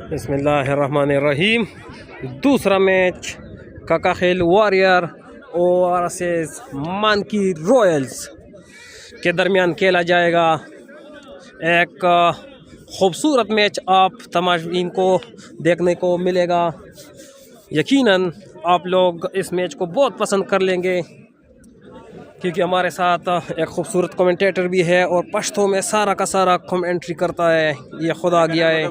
बिस्मिल्लाहिर्रहमानिर्रहीम। दूसरा match काकाखेल warrior और मानकी रॉयल्स के दरमियान खेला जाएगा। एक खूबसूरत मैच आप तमाशीन को देखने को मिलेगा। यकीनन आप लोग इस मैच को बहुत पसंद कर लेंगे क्योंकि हमारे साथ एक खूबसूरत कमेंटेटर भी है और पश्तो में सारा का सारा कमेंट्री करता है। ये खुद आ गया है।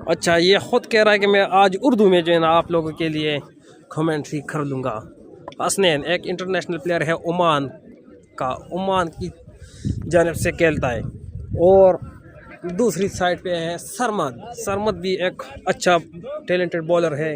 अच्छा, ये खुद कह रहा है कि मैं आज उर्दू में जो है ना आप लोगों के लिए कमेंट्री कर लूँगा। हसनैन एक इंटरनेशनल प्लेयर है ओमान की जानिब से खेलता है। और दूसरी साइड पे है सरमद भी एक अच्छा टैलेंटेड बॉलर है।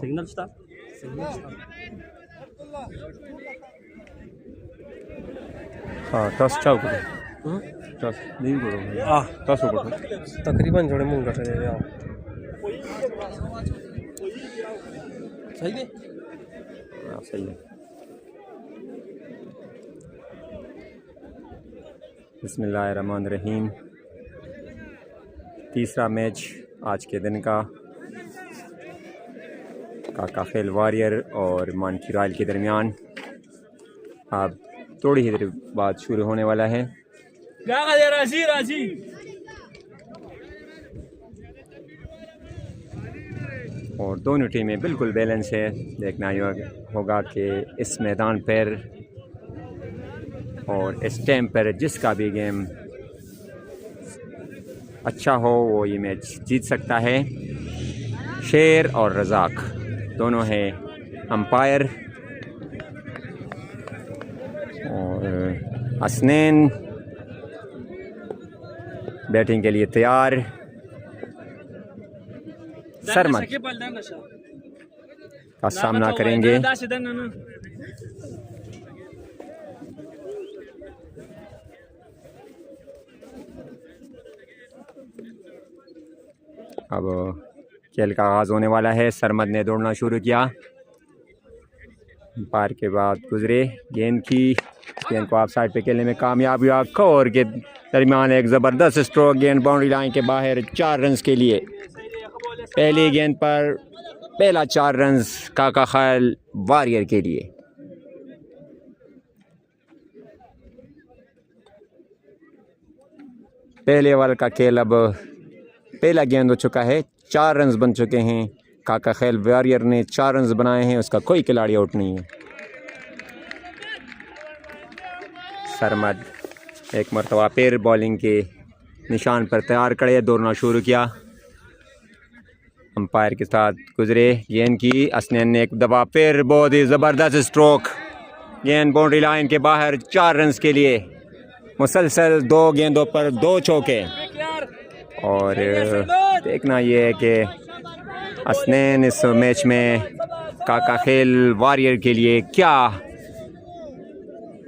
सिग्नल स्टार हाँ टॉस चाव करो टॉस नहीं करो टॉस करो तकरीबन जोड़े मुंग गटे यार सही है। हाँ सही है। बिस्मिल्लाहिर्रहमानिर्रहीम। तीसरा मैच आज के दिन का काकाखेल वॉरियर और मानकी रॉयल के दरमियान अब थोड़ी ही देर बाद शुरू होने वाला है। और दोनों टीमें बिल्कुल बैलेंस है। देखना होगा कि इस मैदान पर और इस टाइम पर जिसका भी गेम अच्छा हो वो ये मैच जीत सकता है। शेर और रज़ाक दोनों हैं अंपायर और हसनैन बैटिंग के लिए तैयार। सरमद का सामना करेंगे। अब खेल का आगाज़ होने वाला है। सरमद ने दौड़ना शुरू किया। पार के बाद गुजरे गेंद को ऑफ साइड पे खेलने में कामयाब हुआ। और के दरमियान एक ज़बरदस्त स्ट्रोक, गेंद बाउंड्री लाइन के बाहर 4 रन्स के लिए। पहली गेंद पर पहला 4 रन्स काकाखेल वॉरियर के लिए। पहले ओवर का खेल अब पहला गेंद हो चुका है। 4 रन्स बन चुके हैं। काकाखेल वॉरियर ने 4 रन्स बनाए हैं। उसका कोई खिलाड़ी आउट नहीं है। सरमद एक मरतबा फिर बॉलिंग के निशान पर तैयार खड़े, दौड़ना शुरू किया। अंपायर के साथ गुजरे गेंद की। हसनैन ने एक दफ़ा फिर बहुत ही ज़बरदस्त स्ट्रोक, गेंद बाउंड्री लाइन के बाहर 4 रन्स के लिए। मुसलसल 2 गेंदों पर 2 चौके। और देखना ये है कि हसनैन इस मैच में काकाखेल वॉरियर के लिए क्या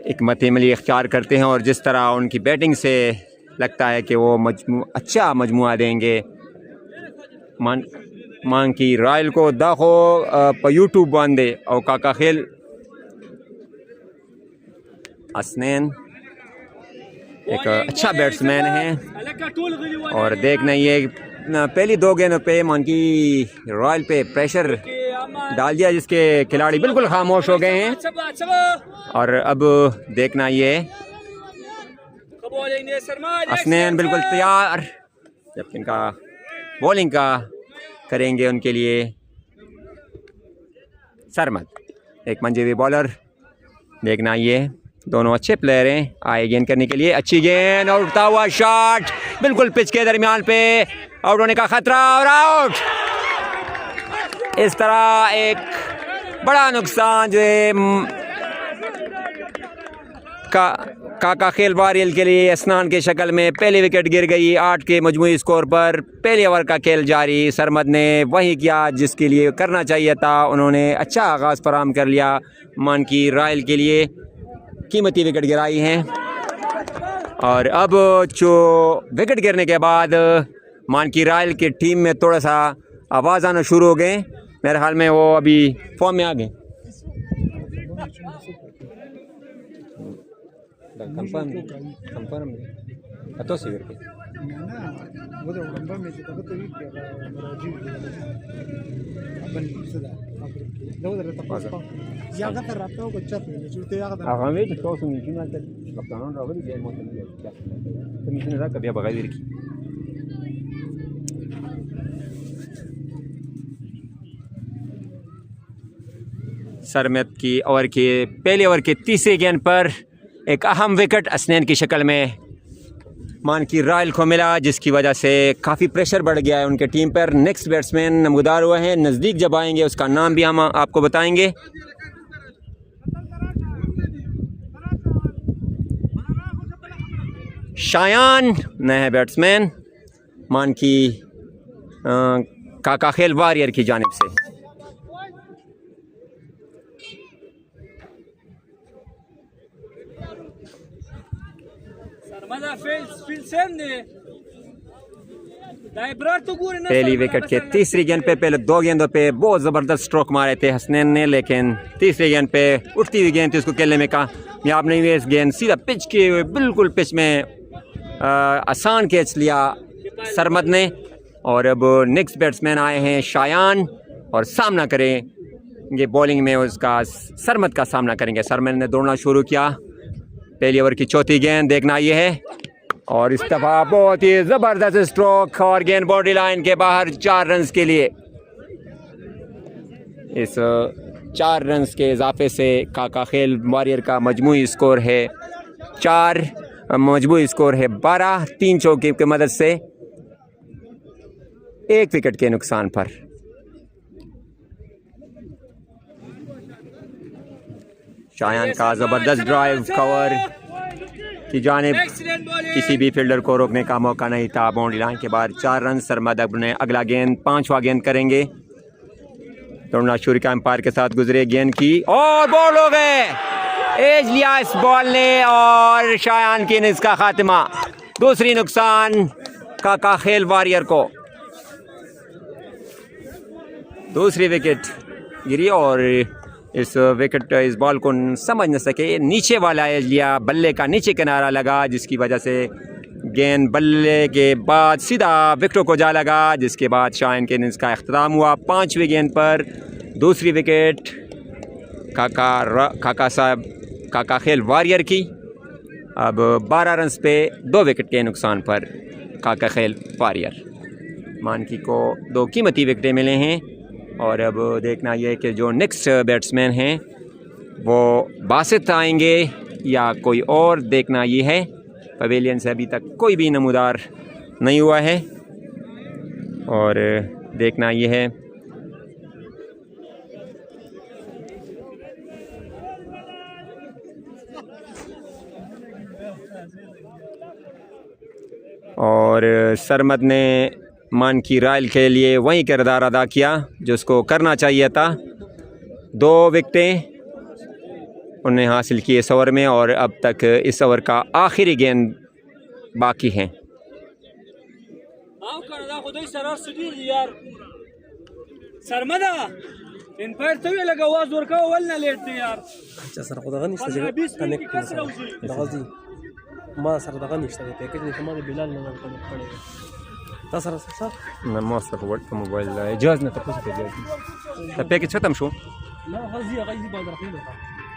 एक मतमली इख्तियार करते हैं और जिस तरह उनकी बैटिंग से लगता है कि वो अच्छा मजमुआ देंगे। मानकी रॉयल को दाखो पर यूट्यूब बांधे और काकाखेल हसनैन एक अच्छा बैट्समैन है। और देखना ये पहली 2 गेंदों पे मानकी रॉयल पे प्रेशर डाल दिया जिसके खिलाड़ी बिल्कुल खामोश हो गए हैं। और अब देखना ये हसनैन बिल्कुल तैयार जब इनका बॉलिंग का करेंगे उनके लिए। सरमद एक मंजीवी बॉलर। देखना ये दोनों अच्छे प्लेयर हैं आए गेंद करने के लिए। अच्छी गेंद और उठता हुआ शॉट बिल्कुल पिच के दरमियान पे, आउट होने का खतरा और आउट। इस तरह एक बड़ा नुकसान जो है काकाखेल वॉरियर के लिए स्नान के शक्ल में पहली विकेट गिर गई 8 के मजमूई स्कोर पर। पहले ओवर का खेल जारी। सरमद ने वही किया जिसके लिए करना चाहिए था। उन्होंने अच्छा आगाज़ फराहम कर लिया। मानकी रॉयल के लिए कीमती विकेट गिराई हैं। और अब जो विकेट गिरने के बाद मानकी रॉयल की टीम में थोड़ा सा आवाज़ आना शुरू हो गए मेरे हाल में वो अभी फॉर्म में आ गए। कंफर्म atau sih berarti सरमत की ओवर के पहले ओवर के तीसरे गेंद पर एक अहम विकेट हसनैन की शक्ल में मानकी रॉयल को मिला, जिसकी वजह से काफ़ी प्रेशर बढ़ गया है उनके टीम पर। नेक्स्ट बैट्समैन नमदार हुए हैं, नज़दीक जब आएंगे उसका नाम भी हम आपको बताएंगे। शायान नए बैट्समैन मानकी काका खेल वॉरियर की जानिब से। पहली विकेट के तीसरी गेंद पे पहले दो गेंदों पे बहुत ज़बरदस्त स्ट्रोक मारे थे हसनैन ने, लेकिन तीसरी गेंद पे उठती हुई गेंद थी, उसको खेलने में कामयाब नहीं हुए। इस गेंद सीधा पिच किए हुए बिल्कुल पिच में आसान कैच लिया सरमद ने। और अब नेक्स्ट बैट्समैन आए हैं शायान और सामना करेंगे बॉलिंग में उसका सरमद का सामना करेंगे। सरमद ने दौड़ना शुरू किया। पहली ओवर की चौथी गेंद देखना ये है और इस दफा बहुत ही ज़बरदस्त स्ट्रोक और गेंद बाउंड्री लाइन के बाहर 4 रन्स के लिए। इस 4 रन्स के इजाफे से काका खेल वॉरियर का मजमूई स्कोर है 4, मजमूई स्कोर है 12। 3 चौके की मदद से 1 विकेट के नुकसान पर। शायान का ज़बरदस्त ड्राइव कवर की जानिब किसी भी फील्डर को रोकने का मौका नहीं था। बाउंड्री लाइन के बाद 4 रन। सरमद अब ने अगला गेंद 5वां गेंद करेंगे। दौड़ना शुरू का एम्पायर के साथ गुजरे गेंद की और बॉल हो गए। एज लिया इस बॉल ने और शायान की इनिंग्स का खात्मा। दूसरी नुकसान काका खेल वॉरियर को। दूसरी विकेट गिरी और इस विकेट इस बॉल को समझ न सके। नीचे वाला एज लिया, बल्ले का नीचे किनारा लगा, जिसकी वजह से गेंद बल्ले के बाद सीधा विकेटों को जा लगा, जिसके बाद शायान के इनिंग्स का अख्ताम हुआ। 5वीं गेंद पर दूसरी विकेट काका खेल वॉरियर की। अब 12 रन पे 2 विकेट के नुकसान पर काका खेल वॉरियर। मानकी को 2 कीमती विकेटें मिले हैं और अब देखना यह है कि जो नेक्स्ट बैट्समैन हैं वो बासित आएंगे या कोई और। देखना ये है पवेलियन से अभी तक कोई भी नमूदार नहीं हुआ है और देखना ये है और सरमद ने मानकी रॉयल के लिए वही किरदार अदा किया जो उसको करना चाहिए था। 2 विकेटें उन्हें हासिल की इस ओवर में और अब तक इस ओवर का आखिरी गेंद बाकी है। मोबाइल जहाज पैकेज खत्म शो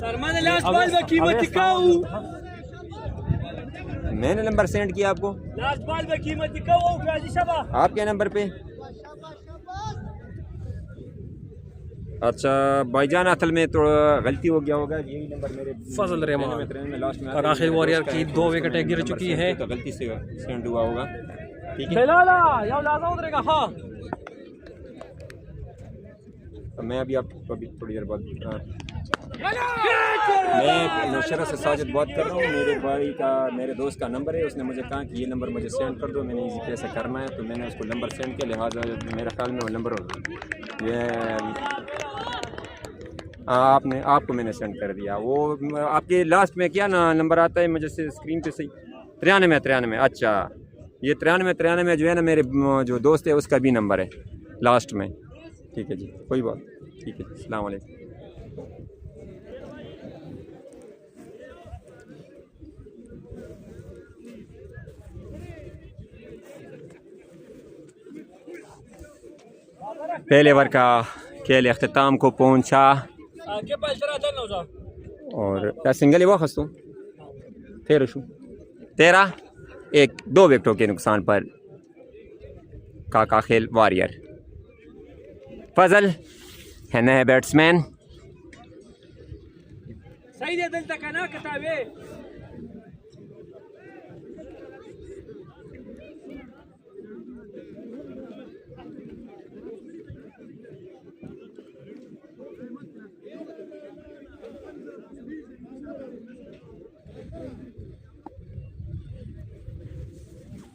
सरमान लास्ट बॉल में कीमत दिखाओ। मैंने नंबर सेंड किया आपको। लास्ट बॉल में कीमत दिखाओ गाजी शबा आपके नंबर पे। अच्छा भाईजान असल में तो गलती हो गया होगा, यही नंबर मेरे फजल रहमान और आखिर वॉरियर की 2 विकेटें गिर चुकी हैं तो गलती से सेंड हुआ होगा। ठीक है हाँ तो मैं अभी आपको अभी थोड़ी देर बाद मैं मुशर्रफ से साजिद बात कर रहा हूँ। मेरे भाई का, मेरे दोस्त का नंबर है। उसने मुझे कहा कि ये नंबर मुझे सेंड कर दो, मैंने इजी पे से करना है, तो मैंने उसको नंबर सेंड किया। लिहाजा मेरे ख्याल में वो नंबर ये आपको मैंने सेंड कर दिया। वो आपके लास्ट में क्या ना नंबर आता है मुझे से स्क्रीन पे सही 93। अच्छा, ये 93 जो है ना, मेरे जो दोस्त है उसका भी नंबर है लास्ट में। ठीक है जी, कोई बात, ठीक है, अस्सलाम वालेकुम। पहले ओवर का खेल अख्ताम को पहुंचा और क्या सिंगल ही वापस तो फिर 13-1 2 विकेटों के नुकसान पर काका खेल वॉरियर। फजल है नए बैट्समैन।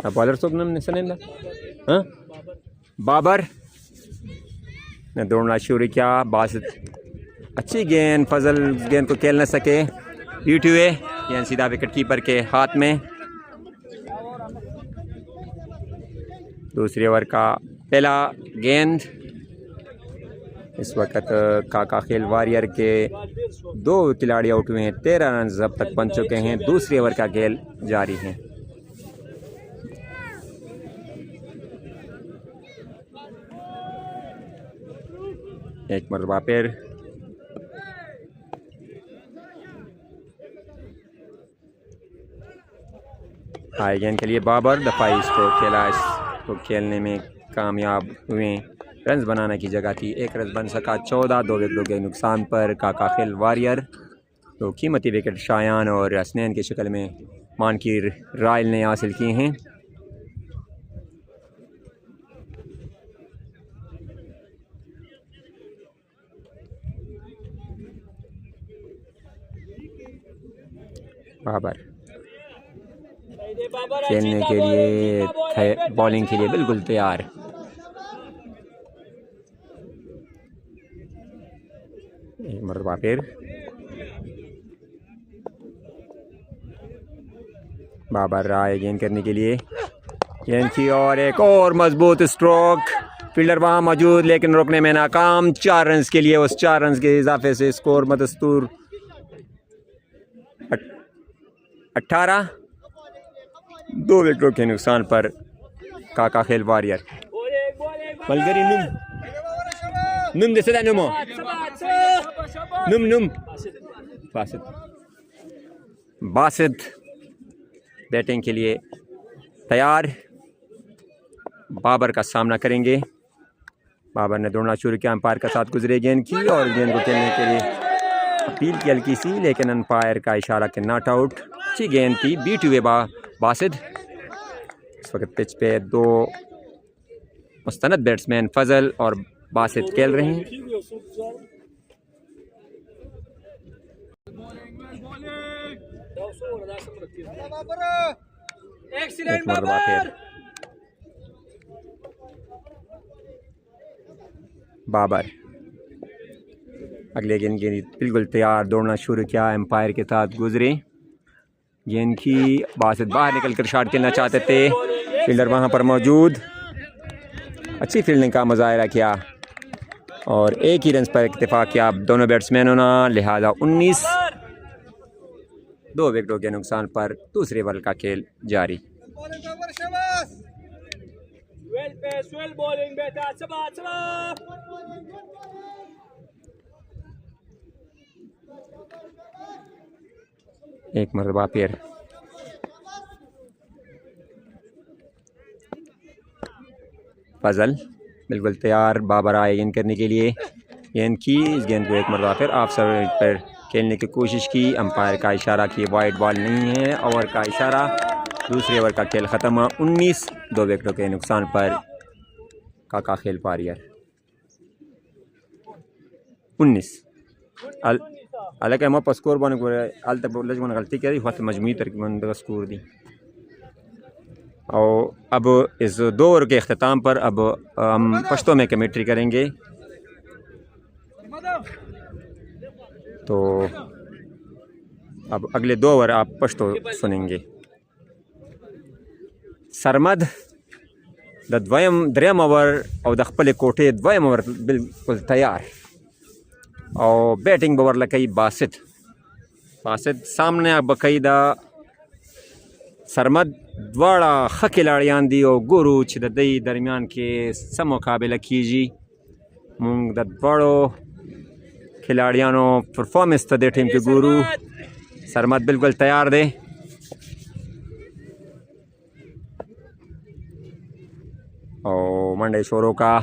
बॉलर सोब ने सनेला हाँ बाबर ने दौड़ना शुरू किया। बासित अच्छी गेंद, फजल गेंद को खेल न सके, ड्यू टू ए गेंद सीधा विकेट कीपर के हाथ में। दूसरे ओवर का पहला गेंद। इस वक्त काका खेल वॉरियर के 2 खिलाड़ी आउट हुए हैं, 13 रन अब तक बन चुके हैं। दूसरे ओवर का खेल जारी है। एक मरतबा फिर हाई गेंद के लिए बाबर दफाई स्ट्रोक खेला, इसको खेलने में कामयाब हुए। रन्स बनाने की जगह थी, 1 रन बन सका। 14 2 विकेटों के नुकसान पर काका खेल वॉरियर। तो कीमती विकेट शायान और हसनैन की शक्ल में मानकीर रायल ने हासिल किए हैं। बाबर खेलने के लिए, बॉलिंग के लिए बिल्कुल तैयार। एक मरतबा फिर बाबर रहा है गेंद करने के लिए, गेंद की और एक और मजबूत स्ट्रोक। फील्डर वहां मौजूद लेकिन रोकने में नाकाम। 4 रन के लिए, उस 4 रन के इजाफे से स्कोर मदस्तूर 18 2 विकेटों के नुकसान पर काका खेल वॉरियर। मलगरी नुम दे सदा नुमो नुम बासित बैटिंग के लिए तैयार। बाबर का सामना करेंगे। बाबर ने दौड़ना शुरू किया, अंपायर का साथ गुजरे गेंद की और गेंद को खेलने के लिए अपील की हल्की सी, लेकिन अंपायर का इशारा के नॉट आउट। अच्छी गेंद थी, बीट हुए बासिद। इस वक्त पिच पे 2 मुस्तनद बैट्समैन फजल और बासिद खेल रहे हैं। एक मरतबा फिर बाबर अगले गेंद के लिए बिल्कुल तैयार, दौड़ना शुरू किया, एम्पायर के साथ गुजरे। गेंद की बासित बाहर निकल कर शॉट खेलना चाहते थे, फील्डर वहां पर मौजूद। अच्छी फील्डिंग का मुजाहरा किया और एक ही रन पर इत्तेफाक किया दोनों बैट्समैनों ने। लिहाजा 19 2 विकेटों के नुकसान पर दूसरे ओवर का खेल जारी। एक मरतबा फिर फजल बिल्कुल तैयार। बाबर आए गेंद करने के लिए, गेंद की, इस गेंद को एक मरतबा फिर ऑफ साइड पर खेलने की कोशिश की। अंपायर का इशारा कि वाइड बॉल नहीं है, ओवर का इशारा। दूसरे ओवर का खेल ख़त्म हुआ 19 2 विकेटों के नुकसान पर काका खेल वॉरियर। 19 हालांकि मैं स्कोर बने को आल तक लज मन गलती करी वक्त मजमूई तरकीब मन स्कोर दी। और अब इस 2 ओवर के अख्ताम पर अब हम पश्तो में कमेंट्री करेंगे। तो अब अगले 2 ओवर आप पश्तो सुनेंगे। सरमद द द्वयम ओवर और द खपल कोठे द्वयम ओवर बिल्कुल तैयार और बैटिंग बवर लकई बासित सामने अब बकायदा सरमद द्वाड़ा ख खिलाड़ियान दी और गुरु दई दरमियान के सब मुकाबला कीजी मूंग द द्वाड़ो खिलाड़ियानों परफॉर्मेंस तो दे टीम के गुरु सरमद बिल्कुल तैयार दे। और मंडे शोरों का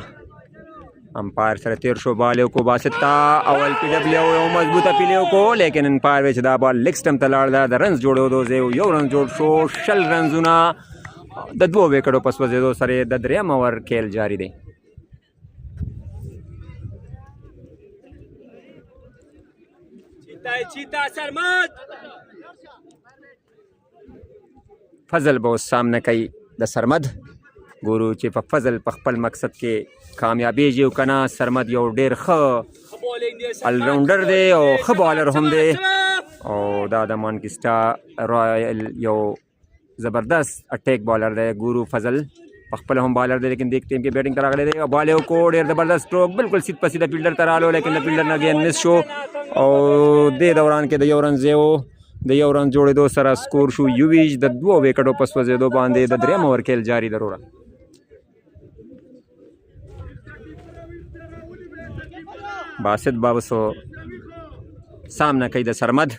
अंपायर सर 1300 बालियों को बासिता अवल PW मजबूता पिलियों को लेकिन अंपायर वेच दा बॉल लेग स्टंप तलाड़ दा रन्स जोड़ो दो जे यो रन जोड़ शो शल रनजुना द 2 विकेटों पस वजे दो सरे द द्रियम ओवर खेल जारी दे। चीता सरमद फजल बहुत सामने कई द सरमद गुरु चे फजल पखपल मकसद के कामयाबी जो कना सरमद यो डेर ख ऑलराउंडर दे और ख बॉलर हम दे और दादा मान की स्टार रॉयल यो ज़बरदस्त अटैक बॉलर दे गुरु फजल पखपल हम बॉलर दे लेकिन देख टीम की बैटिंग करा दे और बॉले को डेर ज़बरदस्त स्ट्रोक बिल्कुल सीध पसीदा फील्डर तरा लो लेकिन फील्डर न अगेन मिस शो और दे दौरान के दयो रन जेओ दयो रन जोड़े दो सरा स्कोर शू यूवीज द 2 विकेटों पस वजे दो बांधे द द्रियम ओवर खेल जारी दरोरा। बासित बाबसो सामना कई द सरमद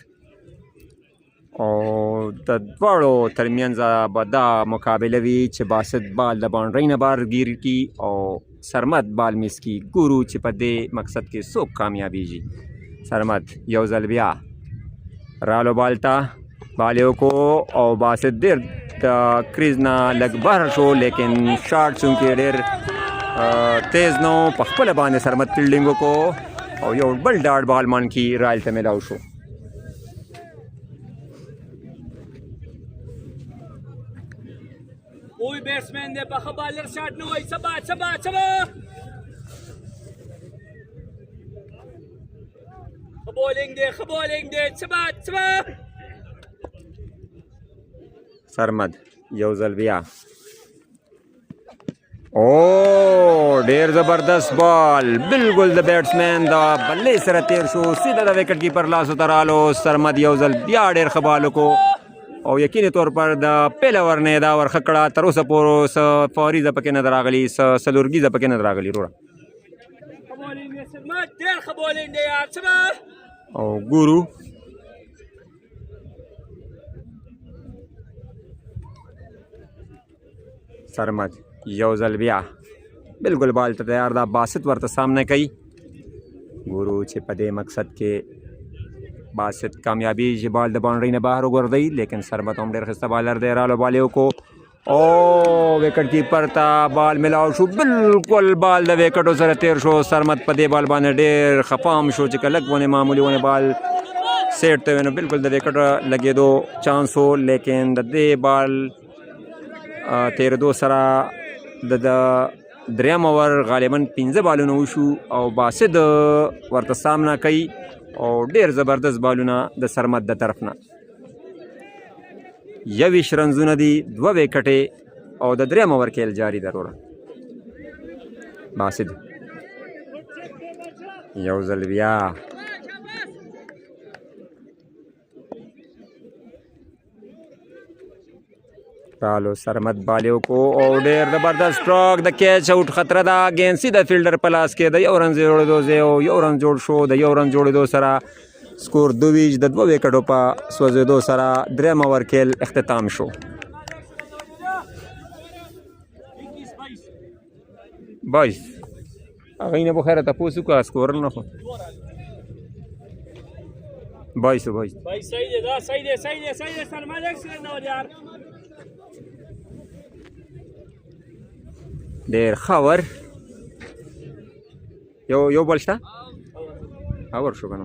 और द द्वाड़ो दरमियान बदा मुकाबले विच बासित बाल द बाउंड्री न बार गिर की और सरमद बाल मिस की गुरु चिपदे मकसद के सोख कामयाबी जी सरमद यौजल बिया रालो बालता बालियों को और बासित देर क्रीज ना लग बाहर शो लेकिन शॉट चूंकि डेर तेज नो पखपल बाने सरमद फील्डिंगों को और यो बल डार्ट बॉल मान की रायल ते मिलाओ शो। कोई बैट्समैन दे बॉलर शॉट नो सबा बॉलिंग दे सबा सरमद यौजल बिया ओ डेर जबरदस्त बॉल बिल्कुल द बैट्समैन द बल्ले सर 1300 सीधा द विकेट कीपर लास उतरा लो सरमद यौजल बिया डेर खबालों को और यकीनी तौर पर द पहला ओवर ने दा ओवर खकड़ा तरोस पोरो स फौरी ज पके नजर आगली स सलुर्गी ज पके नजर आगली रोड़ा और गुरु सरमद यौजल बिया बिल्कुल बाल तैयार दा बासित वर्त सामने कई गुरु छिपदे मकसद के बासित कामयाबी जी बाल द बाउंड्री ने बाहर उगर दी लेकिन सरमद उमडेर खस्ता बॉलर दे रहा लो बालियों को ओ विकेट कीपर था बाल मिलाओ शो बिल्कुल बाल द विकेट सर 1300 सरमद पदे बाल बाने डेर खपाम शो चिक लग वने मामूली वने बाल सेट ते वेनो बिल्कुल द विकेट लगे दो चांस हो लेकिन द दे बाल 13 सरा द द्रियम ओवर गालिबन 15 बालों उशू और बासिद वर्त सामना कई और डेर ज़बरदस्त बालूना द सरमद द तरफना यविश रंजुना दी 2 विकेटे और द द्रियम ओवर खेल जारी दरोरा बासिद यौजल बिया रालो सरमद बालियों को और डेर जबरदस्त स्ट्रोक द कैच आउट खतरा दा गेंद सीधा फील्डर प्लास के द यो रन जोड़ दो जे यो रन जोड़ शो द यो रन जोड़ दो सरा स्कोर 2 द 2 विकेटों पा स्वजे दो सरा द्रियम ओवर खेल इख्तिताम शो 22 अगीने बखैर तपोसु का स्कोर न हो 22 सही दे सरमद एक्सीलेंट और यार डेर खबर यो बलस्ता खबर शो कना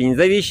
25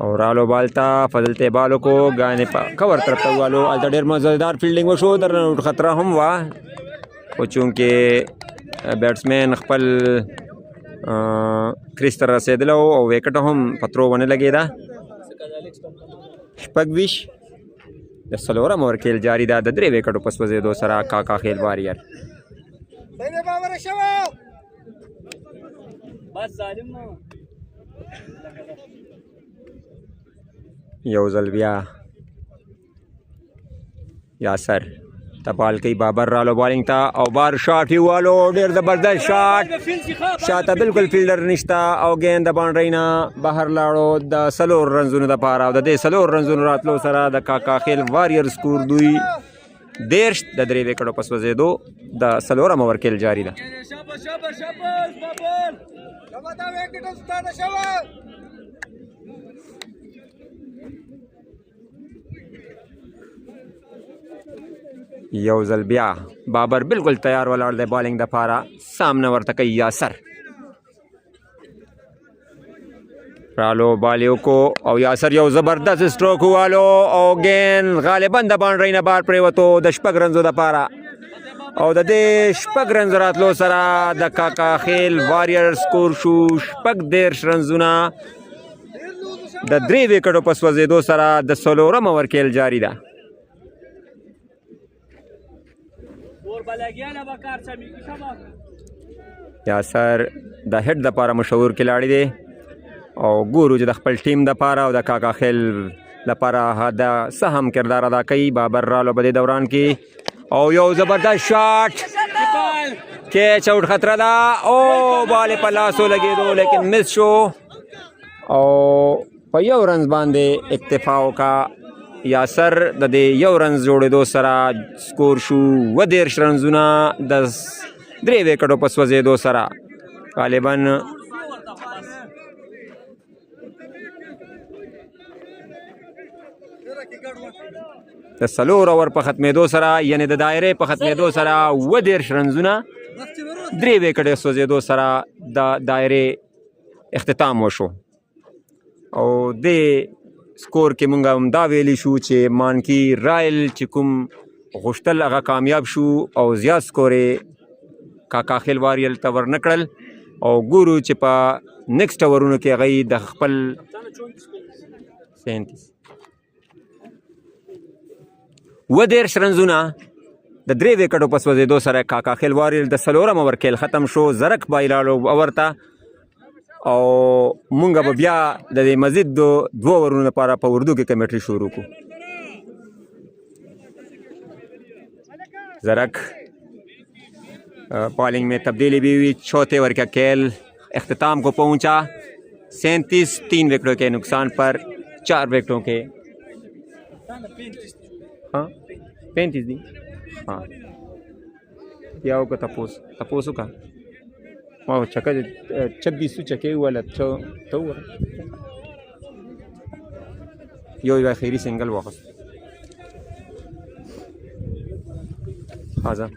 और आलो बालता फजलते बालों को गाने कवर तरफ तक वालो अलता डेर मज़ेदार फील्डिंग वो शो दर खतरा हम वाह वो चूँकि बैट्समैन खपल क्रिस तरह से दिलो और विकेट हम पत्रो बने लगे था पगविश द सलोरम और खेल जारी दा दरे विकेट उपस वजे दो सरा काका खेल वारियर यौजलबिया यासर तबाल कई बाबर रालो बॉलिंग था और बार शॉट ही वालो डेर जबरदस्त शॉट शाता बिल्कुल फील्डर निश्ता और गेंद बाण रहीना बाहर लाड़ो द सलोर रंजुन द पारा द दे सलोर रंजुन रातलो सरा द काका खेल वारियर स्कोर दुई देश द दरे विकेट पस वजे दो द सलोर ओवर खेल जारी दा यौजल बिया बाबर बिल्कुल तैयार वाला दे बॉलिंग दफारा सामने वर तक यासर रालो बालियों को और यासर यो जबरदस्त स्ट्रोक हुआ लो और गेंद गालिबन दबान रही ना बार प्रेवतो दशपग रंजो दपारा और दशपग रंज रात लो सरा दक्का का खेल वारियर स्कोर शूश पग देर रंजुना द द्री विकेटों पस वजे दो सरा द सोलोरम ओवर खेल जारी दा यासर द हेड द पारा मशहूर खिलाड़ी दे और गुरु द खपल टीम द पारा और द काका खेल द पारा हदा सहम किरदार अदा कई बाबर रालो बदे दौरान की और यो जबरदस्त शॉट कैच आउट खतरा दा ओ बाले पलासो लगे दो लेकिन मिस शो और पयो रन बांधे इक्तिफाओ का यासर दे यो रन जोड़े दो सरा स्कोर शू वदेर रंजुना 10 द्रे विकेटों पस वजे दो सरा गालिबन द सलोर ओवर पखत में दो सरा यानी द दायरे पखत में दो सरा वदेर रंजुना द्रे विकेट वजे दो सरा द दायरे इख्तिताम वशो और दे स्कोर के मुंगा उमदा वेली शू चे मान की रायल चिकुम गुश्तल अगा कामयाब शू और ज़्यादा स्कोरे काका खेल वारियल तवर नकड़ल और गुरु चिपा नेक्स्ट ओवर के गई दखपल 37 वदेर रंजुना द द्रे विकेट पस वजे दो सर काका खेल वारियल द सलोरम ओवर खेल ख़त्म शो जरक बाइलालो ओवर था और मुंगा बिया दे मस्जिद दो ओवरों पारा पर उर्दू की कमेंट्री शुरू को जरक बॉलिंग में तब्दीली भी हुई चौथे ओवर का खेल अख्ताम को पहुंचा 37 3 विकेटों के नुकसान पर 4 विकेटों के हाँ 35 दी हाँ क्या होगा तपोसु का वहाँ चक्का 26 चके वाला तो यो खैरी सिंगल वापस खाजा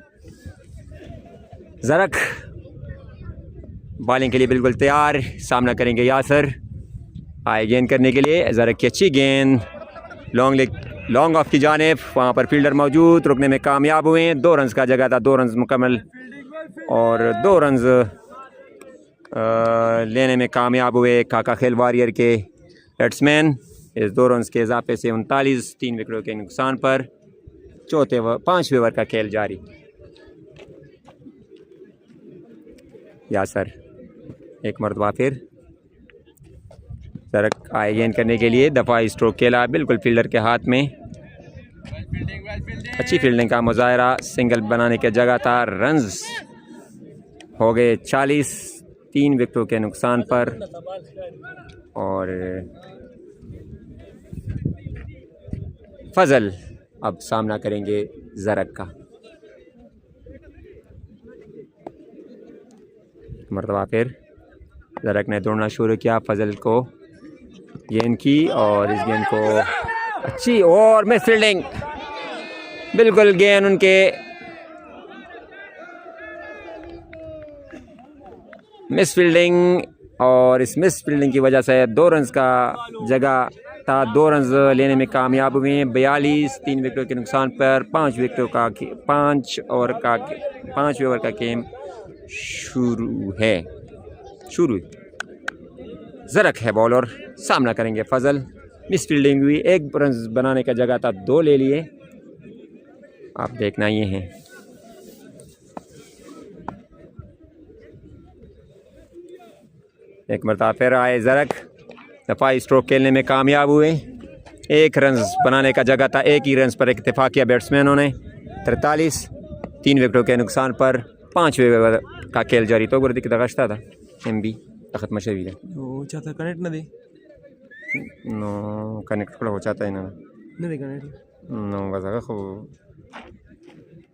जरक बॉलिंग के लिए बिल्कुल तैयार सामना करेंगे यासर आए गेंद करने के लिए जरक की अच्छी गेंद लॉन्ग ऑफ की जानिब वहाँ पर फील्डर मौजूद रुकने में कामयाब हुए 2 रन का जगह था 2 रन मुकम्मल और 2 रन लेने में कामयाब हुए काका खेल वारियर के बैट्समैन इस 2 रन के इजाफे से 39 3 विकेटों के नुकसान पर 5वें ओवर का खेल जारी यासर एक मरतबा फिर सरक आए गेंद करने के लिए दफ़ाई स्ट्रोक खेला बिल्कुल फील्डर के हाथ में अच्छी फील्डिंग का मुजाहरा सिंगल बनाने की जगह था रन्स हो गए 40 3 विकेटों के नुकसान पर और फजल अब सामना करेंगे जरक का मरतबा फिर जरक ने दौड़ना शुरू किया फजल को गेंद की और इस गेंद को अच्छी और मिस फील्डिंग बिल्कुल गेंद उनके मिस फील्डिंग और इस मिस फील्डिंग की वजह से 2 रन का जगह था, 2 रन लेने में कामयाब हुए हैं। 42 3 विकेटों के नुकसान पर 5 ओवर का गेम शुरू है। ज़रक है बॉलर, सामना करेंगे फजल। मिस फील्डिंग हुई, 1 रन बनाने का जगह था, 2 ले लिए। आप देखना ये हैं। एक मरतबा फिर आए ज़रक, दफाई स्ट्रोक खेलने में कामयाब हुए। 1 रन बनाने का जगह था, 1 ही रन पर इत्तेफाक किया बैट्समैनों ने। 43 3 विकेटों के नुकसान पर 5वें ओवर का खेल जारी। तो गुर्दी की दगश्ता था MB तखत मशवी है वो चाहता कनेक्ट ना दे नो कनेक्ट हो चाहता है ना दे कनेक्ट नो गज़ा खो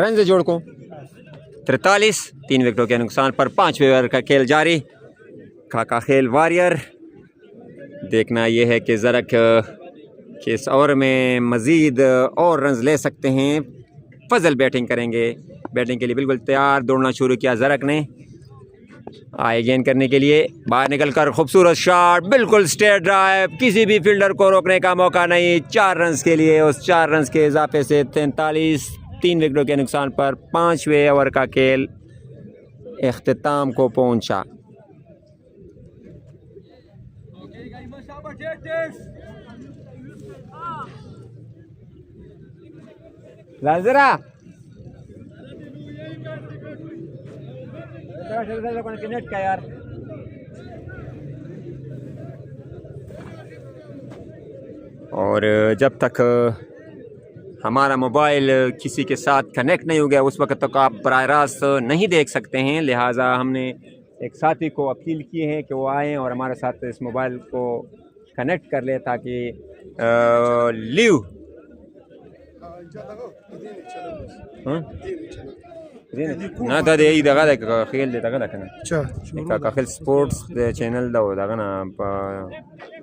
रन से जोड़ को 43 3 विकेटों के नुकसान पर 5वें ओवर का खेल जारी। काका खेल वॉरियर। देखना यह है कि ज़रक के इस ओवर में मज़ीद और रन ले सकते हैं। फजल बैटिंग करेंगे, बैटिंग के लिए बिल्कुल तैयार। दौड़ना शुरू किया ज़रक ने, आए गेंद करने के लिए, बाहर निकलकर खूबसूरत शॉट, बिल्कुल स्ट्रेट ड्राइव, किसी भी फील्डर को रोकने का मौका नहीं। 4 रन के लिए, उस 4 रन के इजाफे से 43 3 विकेटों के नुकसान पर 5वें ओवर का खेल इख्तिताम को पहुंचा। लाजरा कनेक्ट का यार और जब तक हमारा मोबाइल किसी के साथ कनेक्ट नहीं हो गया उस वक्त तक आप बराह रास्त नहीं देख सकते हैं। लिहाजा हमने एक साथी को अपील की है कि वो आएँ और हमारे साथ इस मोबाइल को कनेक्ट कर ले ताकि लिव ना था दे दगा दगा खेल दे दगा दगा अच्छा का खेल स्पोर्ट्स चैनल दा दगा ना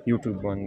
यूट्यूब बंद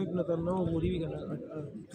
एक न तर 9 गोली भी करना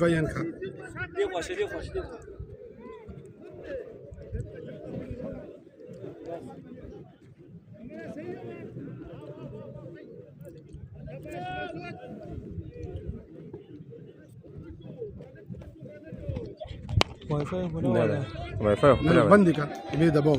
वाईफाई का वाईफाई होने वाला है वाईफाई नहीं बंद का ये दबाओ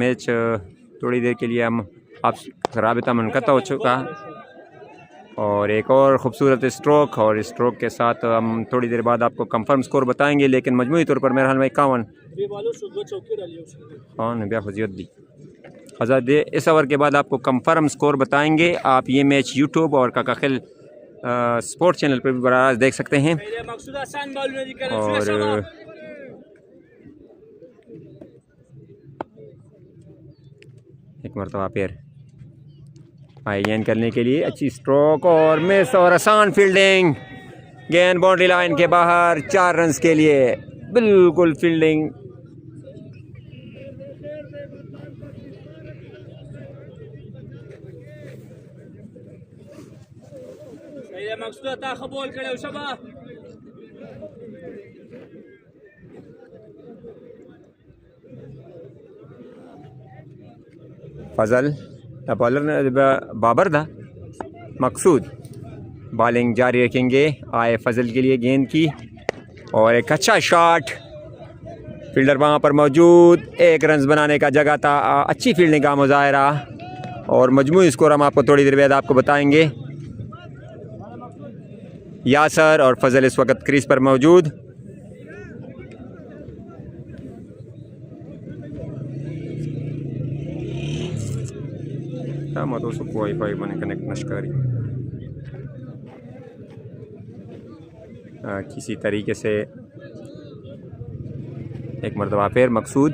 मैच थोड़ी देर के लिए हम आप राबिता मुनक़ता हो चुका और एक और ख़ूबसूरत स्ट्रोक और इस स्ट्रोक के साथ हम थोड़ी देर बाद आपको कंफर्म स्कोर बताएंगे। लेकिन मजमूई तौर पर मेरे हाल में 51 हाँ नबिया फजीयत दी हज़ार दे। इस ओवर के बाद आपको कंफर्म स्कोर बताएंगे। आप ये मैच यूट्यूब और काका खेल स्पोर्ट्स चैनल पर भी बराबर देख सकते हैं। और एक मरतबा फिर आई गेंद करने के लिए अच्छी स्ट्रोक और मिस और आसान फील्डिंग। गेंद बाउंड्री लाइन के बाहर 4 रन के लिए। बिल्कुल फील्डिंग ये मकसूद था कबूल करे शबा फजल बॉलर बाबर था मकसूद बॉलिंग जारी रखेंगे। आए फजल के लिए गेंद की और एक अच्छा शॉट। फील्डर वहाँ पर मौजूद, 1 रन बनाने का जगह था। अच्छी फील्डिंग का मुजाहरा और मजमूई स्कोर हम आपको थोड़ी देर बाद आपको बताएंगे। यासर और फजल इस वक्त क्रीज पर मौजूद। वाईफाई बने कनेक्ट नशकारी किसी तरीके से एक मरतबा फिर मकसूद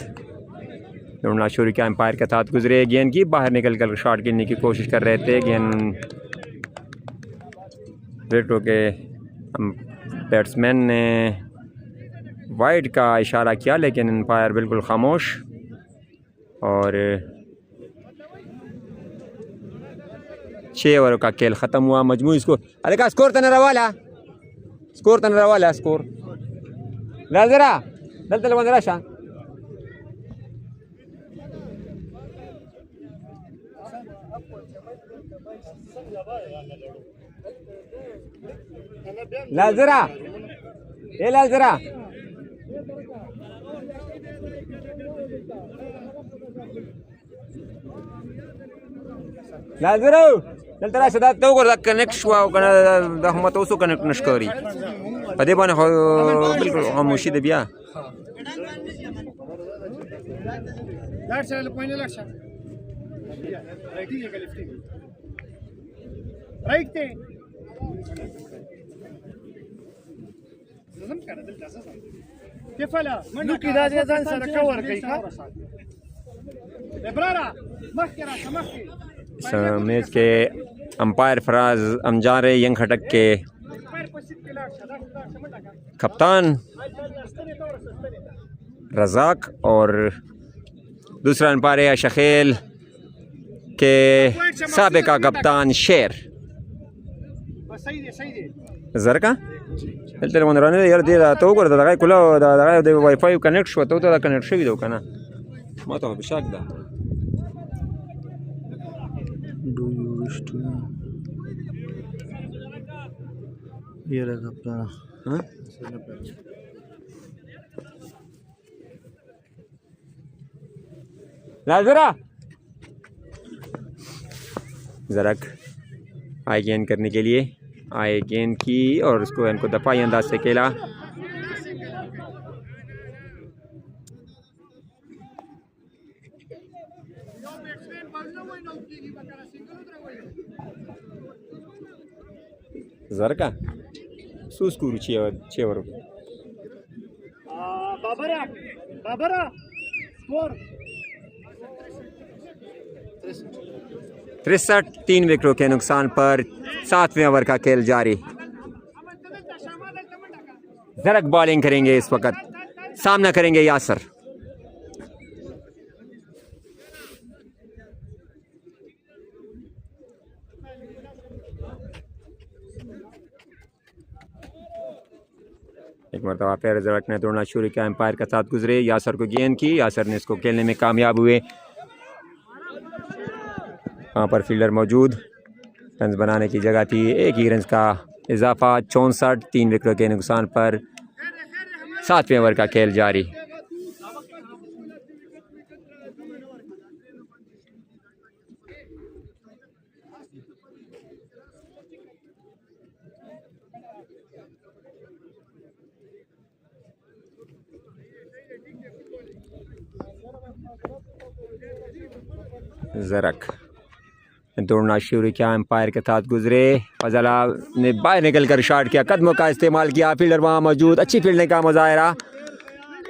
ढूंढना शुरू किया। एम्पायर के साथ गुजरे, गेंद की बाहर निकल कर शॉट गिनने की कोशिश कर रहे थे। गेंद विकेटों के बैट्समैन ने वाइड का इशारा किया लेकिन एम्पायर बिल्कुल खामोश। और 6 ओवर का खेल ख़त्म हुआ। मजमूई स्कोर अरे का स्कोर तनरा वाला स्कोर जरा दल वंदरा शाह लाल जरा चल तरा सदा तो कनेक्ट हुआ हम तो कनेक्ट नशकरी अदे बने बिल्कुल खामोशी दे बिया इस मैच के अंपायर फराज अमजारे यंग खटक के कप्तान रज़ाक और दूसरा अंपायर है शखेल के साबिका कप्तान शेर जरका चलते यार दे तो कुला वाईफाई कनेक्ट हुआ तो कनेक्ट शो दो का ना मत विशाख दा Do you wish to hear a kaptan? हाँ? जरक आई गेंद करने के लिए आए गेंद की और उसको इनको दफाई अंदाज से खेला। जरका सुस्कूर 6 ओवर बाबरा स्कोर 63 3 विकेटों के नुकसान पर 7वें ओवर का खेल जारी। जरक बॉलिंग करेंगे इस वक्त, सामना करेंगे यासर। एक मरतबा फिर जरक ने दौड़ना शुरू किया, एम्पायर के साथ गुजरे, यासर को गेंद की, यासर ने इसको खेलने में कामयाब हुए। वहाँ पर फील्डर मौजूद, रन बनाने की जगह थी। 1 ही रन का इजाफा, 64 3 विकेटों के नुकसान पर 7वें ओवर का खेल जारी। जरक दौड़ना शुरू किया, एम्पायर के साथ गुजरे, फजला ने बाहर निकल कर शॉट किया, कदमों का इस्तेमाल किया, फील्डर वहाँ मौजूद, अच्छी फील्डिंग का मुजाहरा।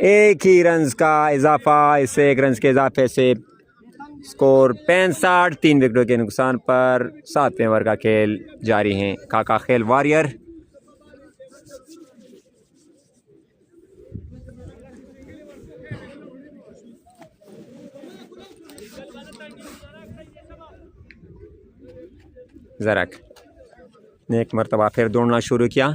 1 ही रन का इजाफा, इससे 1 रन के इजाफे से स्कोर 65, 3 विकेटों के नुकसान पर 7वें ओवर का खेल जारी है। काका खेल वॉरियर ज़रक ने एक मरतबा फिर दौड़ना शुरू किया।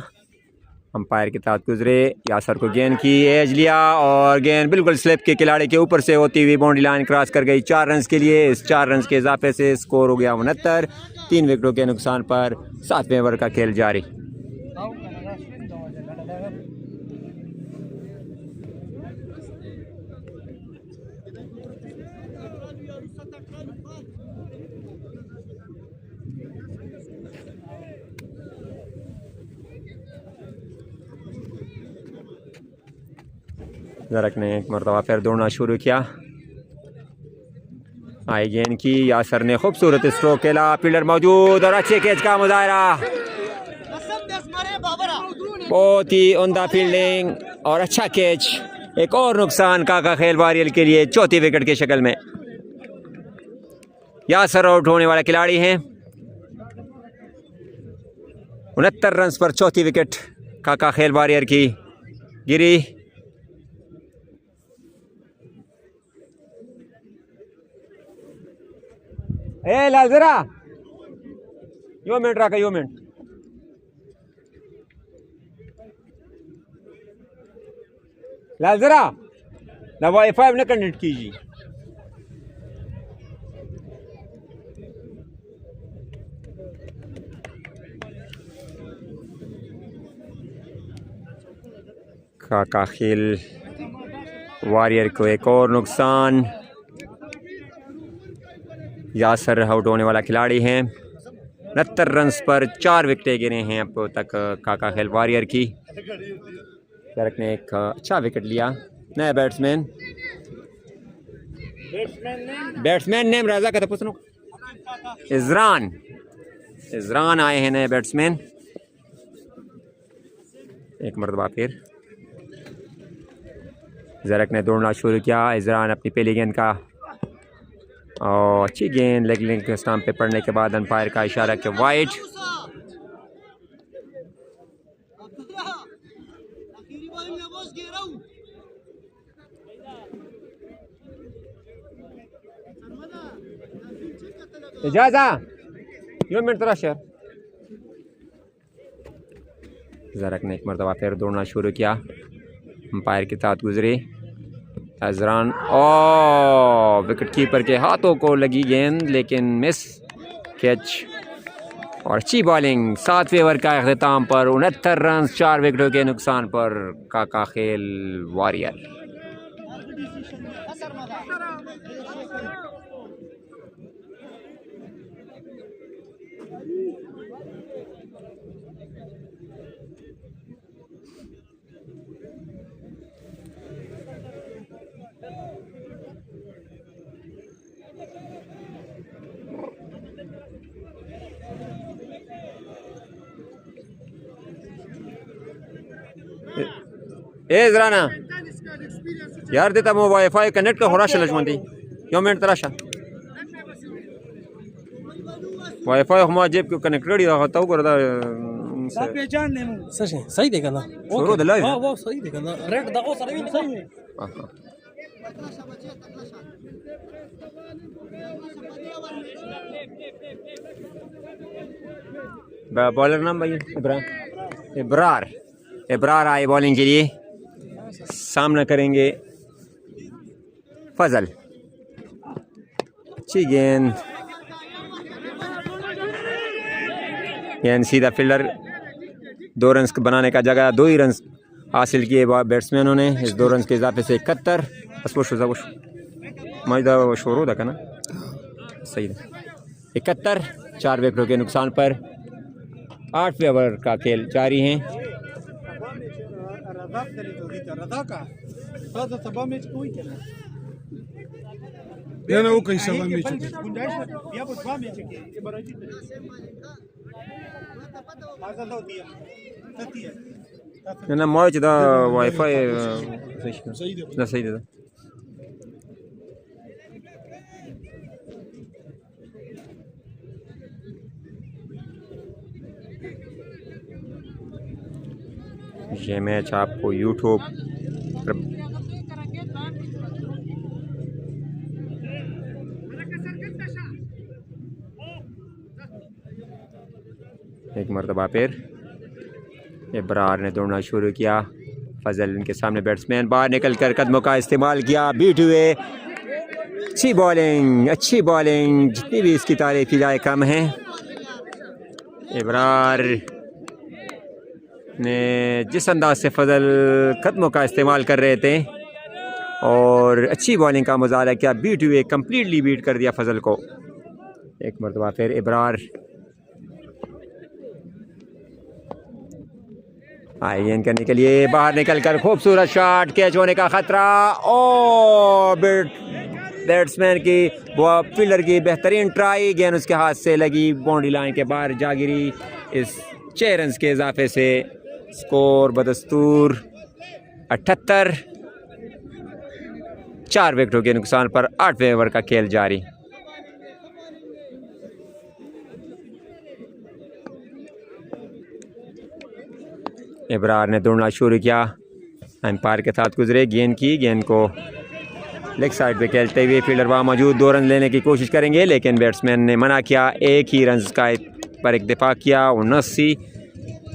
अंपायर के साथ गुजरे, यासर को गेंद की एज लिया और गेंद बिल्कुल स्लिप के खिलाड़ी के ऊपर से होती हुई बाउंड्री लाइन क्रॉस कर गई 4 रन के लिए। इस 4 रन के इजाफे से स्कोर हो गया 69, 3 विकेटों के नुकसान पर 7वें ओवर का खेल जारी। ज़रक ने एक मरतबा फिर दौड़ना शुरू किया। आई गेंद की, यासर ने खूबसूरत स्ट्रोक खेला, फील्डर मौजूद और अच्छे कैच का मुजाहरा। बहुत ही उम्दा फील्डिंग और अच्छा कैच। एक और नुकसान काका खेल वॉरियर के लिए चौथी विकेट की शक्ल में। यासर आउट होने वाला खिलाड़ी हैं। 69 रन पर चौथी विकेट काका खेल वॉरियर की गिरी। ए लालजरा यो मिनट रखा, यो मिनट लालजरा ना वाईफाई ने कनेक्ट कीजिए। काका खेल वॉरियर को एक और नुकसान। यासर आउट होने वाला खिलाड़ी हैं। 69 रन पर 4 विकेटें गिरे हैं अब तक काका खेल वॉरियर की। ज़रक ने एक अच्छा विकेट लिया। नया बैट्समैन नेम राजा का था पूछना। इजरान आए हैं नए बैट्समैन। एक मरतबा फिर ज़रक ने दौड़ना शुरू किया। इजरान अपनी पहली गेंद का और अच्छी गेंद लेग लिंक स्टंप पे पड़ने के बाद अंपायर का इशारा कि वाइड। इजाज़ा यो मिनट तरह शेर। ज़रक ने एक मरतबा फिर दौड़ना शुरू किया। अंपायर के साथ गुजरे अजरान और विकेट कीपर के हाथों को लगी गेंद लेकिन मिस कैच और अच्छी बॉलिंग। 7वें ओवर का अख्ताम पर 69 रन 4 विकेटों के नुकसान पर काका खेल वॉरियर। ए जराना यार देता मो वाईफाई कनेक्ट का होरा शलजमंदी यो मिनट तराशा वाईफाई हमारा जेब को कनेक्ट रेडी रहा था कर दा पहचान ने सही देखा ना शुरू दला हां वो सही देखा ना रेड दा ओ सही सही बॉलर नाम भाई इब्रार आए बॉलिंग के लिए। सामना करेंगे फजल। अच्छी गेंद सीधा फील्डर 2 रन बनाने का जगह 2 ही रन हासिल किए बैट्समैनों ने। इस 2 रन के इजाफे से 71 मजदा शोर था ना सही 71 4 विकेटों के नुकसान पर 8वें ओवर का खेल जारी है। ना मौज दा वाईफाई सही दे ये मैच आपको यूट्यूब पर एक मरतबा फिर इब्रार ने दौड़ना शुरू किया। फजल इनके सामने बैट्समैन बाहर निकल कर कदमों का इस्तेमाल किया, बीट हुए। अच्छी बॉलिंग जितनी भी इसकी तारीफ की जाए कम है। इब्रार ने जिस अंदाज से फजल कदमों का इस्तेमाल कर रहे थे और अच्छी बॉलिंग का मुजाहरा किया, बीट हुए, कम्प्लीटली बीट कर दिया फजल को। एक मरतबा फिर इब्रार आईएन करने के लिए बाहर निकलकर खूबसूरत शॉट, कैच होने का खतरा और बैट्समैन की फील्डर की बेहतरीन ट्राई, गेंद उसके हाथ से लगी, बाउंड्री लाइन के बाहर जा गिरी। इस 6 रन के इजाफे से स्कोर बदस्तूर 78। 4 विकेटों के नुकसान पर 8वें ओवर का खेल जारी। इब्रार ने दौड़ना शुरू किया, एम्पायर के साथ गुजरे, गेंद को लेग साइड पे खेलते हुए फील्डर वहाँ मौजूद 2 रन लेने की कोशिश करेंगे, लेकिन बैट्समैन ने मना किया। एक ही रन का पर इक्तफा किया, 79।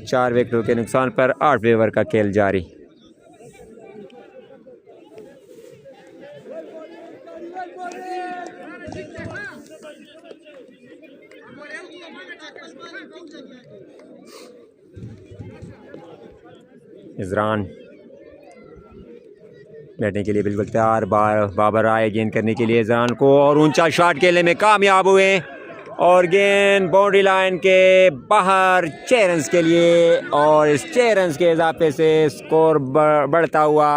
4 विकेटों के नुकसान पर 8वें ओवर का खेल जारी। इजरान बैठने के लिए बिल्कुल तैयार, बाबर आए गेंद करने के लिए इजरान को, और ऊंचा शॉट खेलने में कामयाब हुए और गेंद बाउंड्री लाइन के बाहर 6 रन के लिए, और इस 6 रन के इजाफे से स्कोर बढ़ता हुआ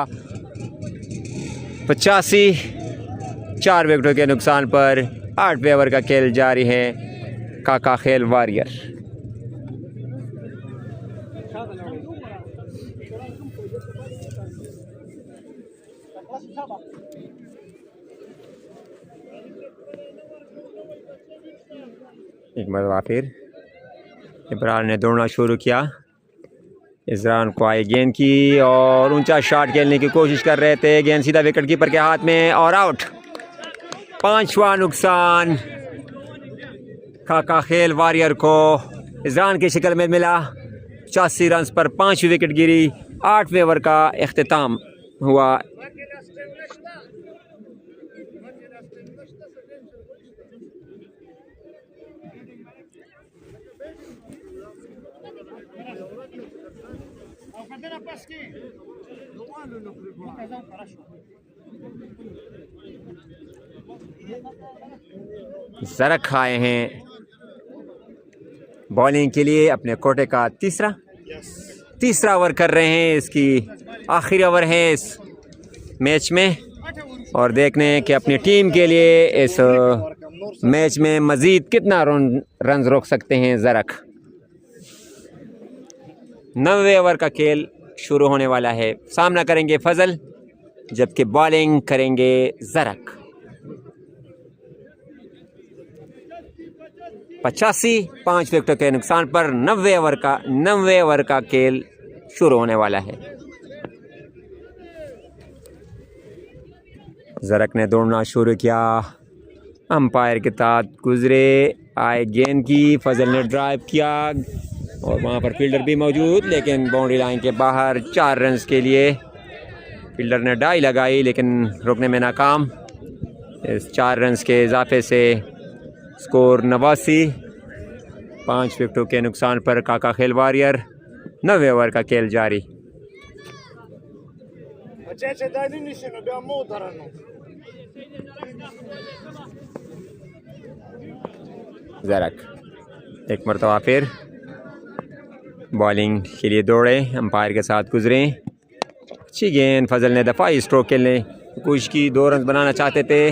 85। 4 विकेटों के नुकसान पर 8वें ओवर का खेल जारी है। काका खेल वॉरियर एक मरतबा फिर इब्रार ने दौड़ना शुरू किया। इजरान को आई गेंद की और ऊंचा शॉट खेलने की कोशिश कर रहे थे, गेंद सीधा विकेट कीपर के हाथ में और आउट। 5वां नुकसान काका खेल वॉरियर को इजरान की शक्ल में मिला। 85 रन पर 5 विकेट गिरी। 8वें ओवर का इख्तिताम हुआ। ज़रक आए हैं बॉलिंग के लिए, अपने कोटे का तीसरा ओवर कर रहे हैं। इसकी आखिरी ओवर है इस मैच में, और देखने कि अपनी टीम के लिए इस मैच में मज़ीद कितना रन रोक सकते हैं ज़रक। 9वें ओवर का खेल शुरू होने वाला है। सामना करेंगे फजल, जबकि बॉलिंग करेंगे ज़रक। 85, 5 विकेटों के नुकसान पर 9वें ओवर का खेल शुरू होने वाला है। ज़रक ने दौड़ना शुरू किया, अंपायर के साथ गुजरे, आए गेंद की, फजल ने ड्राइव किया और वहाँ पर फील्डर भी मौजूद, लेकिन बाउंड्री लाइन के बाहर 4 रन के लिए। फील्डर ने डाई लगाई लेकिन रोकने में नाकाम। इस 4 रन के इजाफे से स्कोर 89। 5 विकेटों के नुकसान पर काका खेल वॉरियर। 9वें ओवर का खेल जारी। ज़रक एक मरतबा फिर बॉलिंग के लिए दौड़े, अंपायर के साथ गुजरे। अच्छी गेंद, फजल ने दफ़ाई स्ट्रोक खेलने की कोशिश की, 2 रन बनाना चाहते थे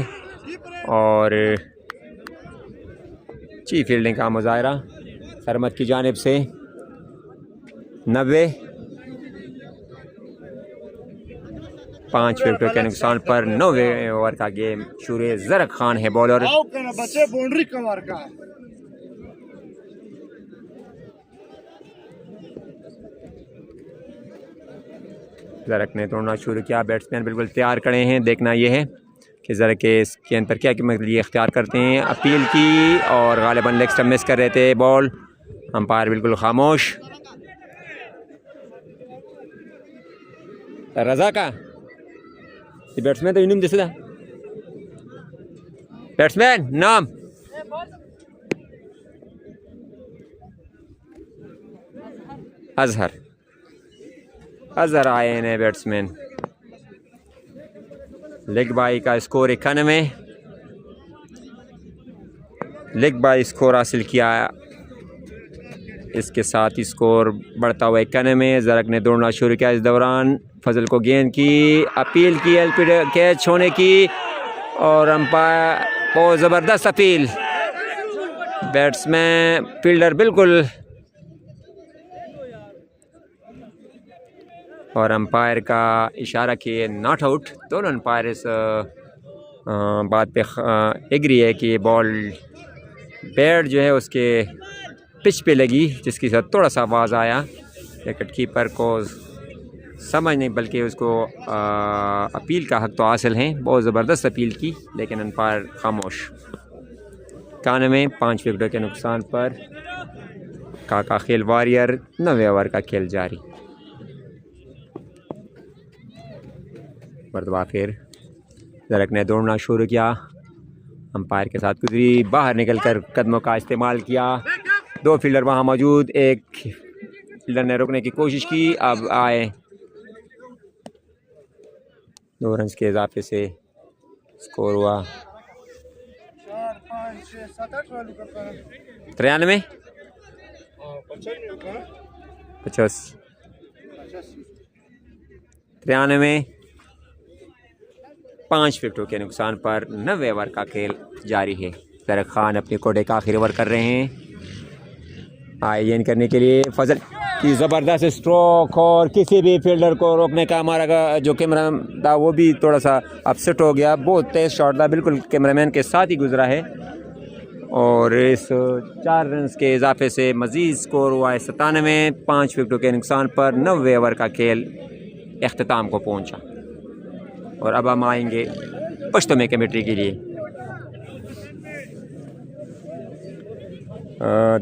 और अच्छी फील्डिंग का मुजाहरा सरमत की जानिब से। 90, 5 विकेटों के नुकसान पर 9वें ओवर का गेम शुरू। ज़रक खान है बॉलर। ज़रक ने तोड़ना शुरू किया। बैट्समैन बिल्कुल तैयार खड़े हैं। देखना ये है कि ज़रक के इसके अंदर क्या ये इख्तियार करते हैं। अपील की और गालिबन लेग स्टंप मिस कर रहे थे बॉल। अंपायर बिल्कुल खामोश। रज़ा का बैट्समैन तो इन्हीं जैसे बैट्समैन नाम अजहर आए हैं बैट्समैन। लेग बाई का स्कोर 91। लेग बाई स्कोर हासिल किया। इसके साथ ही स्कोर बढ़ता हुआ 91। ज़रक ने दौड़ना शुरू किया। इस दौरान फजल को गेंद की अपील की, कैच होने की और अंपायर बहुत ज़बरदस्त अपील। बैट्समैन फील्डर बिल्कुल और अंपायर का इशारा किए नॉट आउट। दोनों अंपायर इस बात पे एग्री है कि बॉल बैट जो है उसके पिच पे लगी, जिसके साथ थोड़ा सा आवाज़ आया। विकेट कीपर को समझ नहीं बल्कि उसको अपील का हक तो हासिल है। बहुत ज़बरदस्त अपील की लेकिन अंपायर खामोश। 91 5 विकेटों के नुकसान पर काका खेल वॉरियर 9वें ओवर का खेल जारी। मरतबा फिर ज़रक ने दौड़ना शुरू किया। अंपायर के साथ गुजरी, बाहर निकलकर कदमों का इस्तेमाल किया। 2 फील्डर वहाँ मौजूद। एक फील्डर ने रोकने की कोशिश की। अब आए 2 रन के इजाफे से स्कोर हुआ 93 85 93 5 विकेटों के नुकसान पर 9वें ओवर का खेल जारी है। ज़रक खान अपने कोटे का आखिरी ओवर कर रहे हैं। आयन करने के लिए फजल की ज़बरदस्त स्ट्रोक और किसी भी फील्डर को रोकने का हमारा जो कैमरा था वो भी थोड़ा सा अपसेट हो गया। बहुत तेज़ शॉट था, बिल्कुल कैमरामैन के साथ ही गुजरा है और इस 4 रन के इजाफे से मज़ीद स्कोर हुआ है 97। 5 विकेटों के नुकसान पर 9वें ओवर का खेल अख्ताम को पहुँचा और अब हम आएंगे पश्तो में कमेटी के लिए।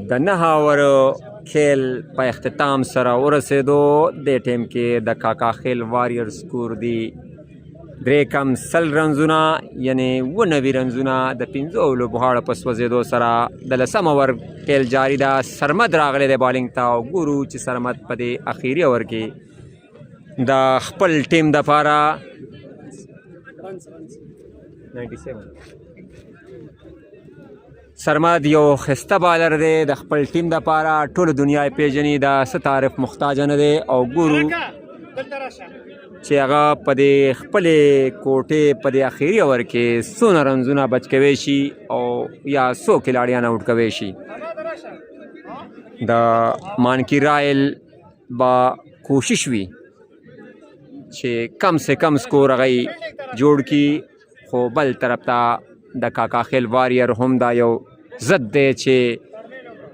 दन्हा ओवर खेल पर अख्ताम सरा और से दो दे टेम के द काका खेल वॉरियर स्कोर दी द्रेकम सल रंजुना यानी 90 रंजुना द पिंजोलो बुहाड़ पस वजेदो सरा द लसम ओवर खेल जारी दा। सरमद रागले दे बॉलिंग था गुरु च सरमद पदे आखिरी ओवर के द खपल टीम द पारा 97 सरमद यो खस्ता बॉलर दे द खपल टीम द पारा टोल दुनिया पेजनी द सतारफ मुख्ताज न दे और गुरु चेगा पदे खपले कोटे पदे आखिरी ओवर के 16 रंजुना बच के वेशी और या 100 खिलाड़ियां आउट का वेशी द मानकी रायल बा कोशिश हुई छे कम से कम स्कोर गई जोड़ की खो बल तरफ ता द काका खेल वॉरियर हम दा यो जद दे छे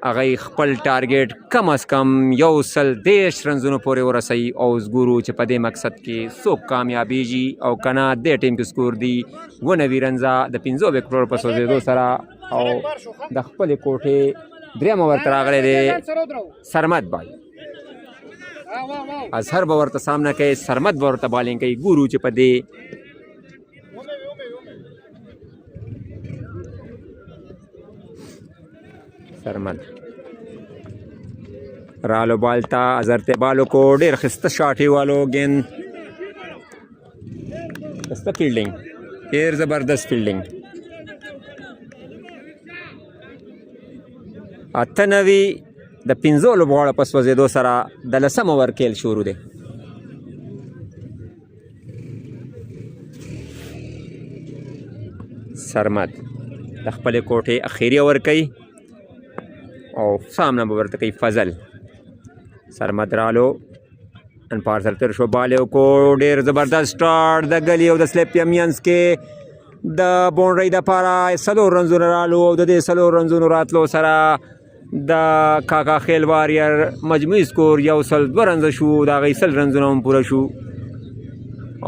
अगई खपल टारगेट कम अज़ कम यो सल 10 रंजुनों पूरे और सही और उस गुरु च पदे मकसद के सो कामयाबी जी और कना दे टीम की स्कोर दी 90 रंजा द पिंजो बे करोड़ पसो दे दो सरा और द खपल कोठे द्रेम ओवर तरागले दे सरमद भाई अजहर बवर तो सामना के सरमद बवर तो बॉलिंग कई गुरु च पदे सरमद रालो बालता अजरते बालो को डेर खिस्ता शाठी वालो गेंद खिस्ता फील्डिंग फिर ज़बरदस्त फील्डिंग 98 द पिंजोलो बॉल पस वजे दो सरा द लसम ओवर खेल शुरू दे सरमद दखपले कोठे आखिरी ओवर कई और सामना बवर तक फजल सरमद रालो अन पार्सल तरशो बाले को डेर ज़बरदस्त स्टार्ट द गली और द स्लेपियमियंस के द बाउंड्री द पारा सलो रंजुन रालो द सलो रंजुन रातलो सरा द काका खेल वॉरियर मजमूई स्कोर या सल 2 रन शू द गई सल रंजुन पूरा शू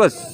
2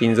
15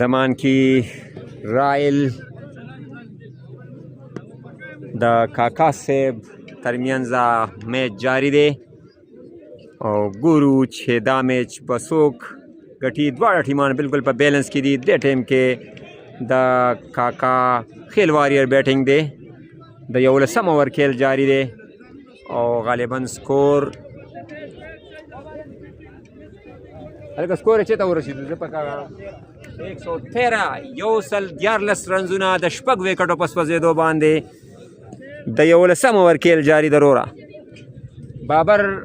दमान की रायल द काका सेब तरमियंजा मैच जारी दे और गुरु छेदा मैच बसोक गठी द्वारा टीमान बिल्कुल पर बैलेंस की दी दे टाइम के द काका खेल वारियर बैटिंग दे द यौल सम ओवर खेल जारी दे और गालिबन स्कोर अलग स्कोर चेता हो रशीद पका 113 योसल 11 रनजुना द शपग विकेटों पस दो बांधे द यौल सम ओवर खेल जारी दरोरा बाबर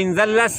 15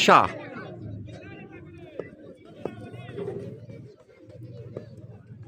शाह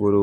गुरु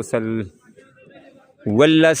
119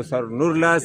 119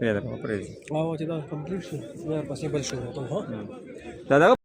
Lihat apa, Pres. Oh, tidak complete sih. Biar pasti bel show tuh, ha? Dadah.